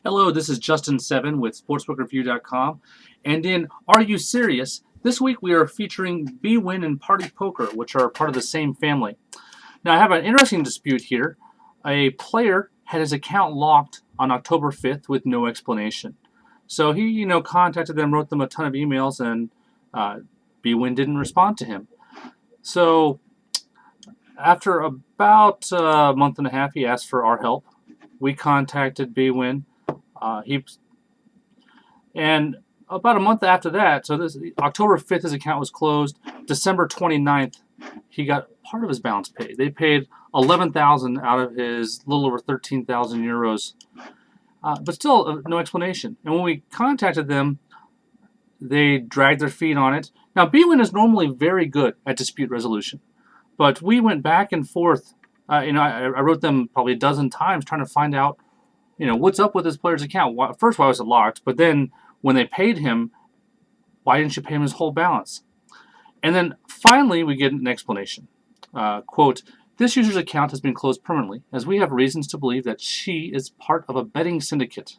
Hello, this is Justin Seven with SportsbookReview.com. And in Are You Serious? This week we are featuring Bwin and Party Poker, which are part of the same family. Now I have an interesting dispute here. A player had his account locked on October 5th with no explanation. So he, contacted them, wrote them a ton of emails, and Bwin didn't respond to him. So after about a month and a half, he asked for our help. We contacted Bwin. And about a month after that, so this October 5th, his account was closed. December 29th, he got part of his balance paid. They paid 11,000 out of his little over 13,000 euros, but still no explanation. And when we contacted them, they dragged their feet on it. Now, Bwin is normally very good at dispute resolution, but we went back and forth. I wrote them probably a dozen times trying to find out, what's up with this player's account? First, why was it locked? But then when they paid him, why didn't you pay him his whole balance? And then finally, we get an explanation. Quote, this user's account has been closed permanently as we have reasons to believe that she is part of a betting syndicate.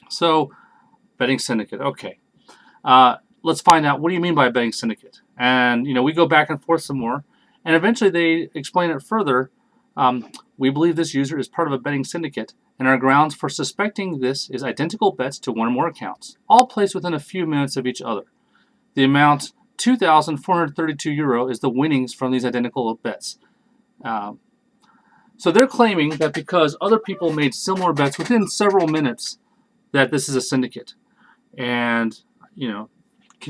So, betting syndicate, okay. Let's find out, what do you mean by a betting syndicate? And, we go back and forth some more. And eventually they explain it further. We believe this user is part of a betting syndicate, and our grounds for suspecting this is identical bets to one or more accounts, all placed within a few minutes of each other. The amount, €2,432, is the winnings from these identical bets. So they're claiming that because other people made similar bets within several minutes, that this is a syndicate. And, can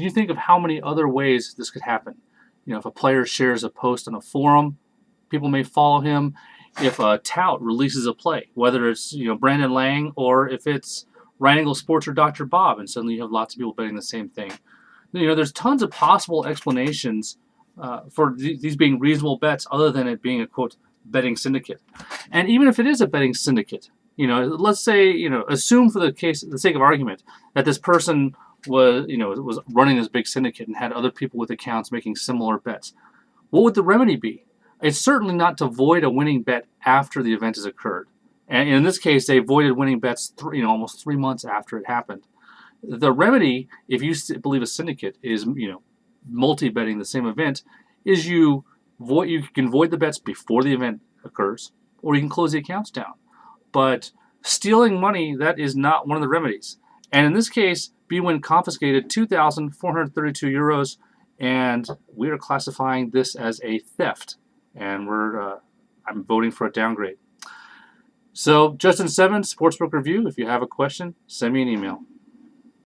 you think of how many other ways this could happen? If a player shares a post on a forum, people may follow him. If a tout releases a play, whether it's Brandon Lang or if it's Ryan Angle Sports or Dr. Bob, and suddenly you have lots of people betting the same thing. There's tons of possible explanations for these being reasonable bets, other than it being a quote betting syndicate. And even if it is a betting syndicate, let's say assume for the sake of argument that this person was running this big syndicate and had other people with accounts making similar bets. What would the remedy be? It's certainly not to void a winning bet after the event has occurred. And in this case, they voided winning bets almost 3 months after it happened. The remedy, if you believe a syndicate is multi-betting the same event, is you can void the bets before the event occurs, or you can close the accounts down. But stealing money, that is not one of the remedies. And in this case, Bwin confiscated €2,432, and we are classifying this as a theft. And I'm voting for a downgrade. So, Justin Seven, Sportsbook Review. If you have a question, send me an email.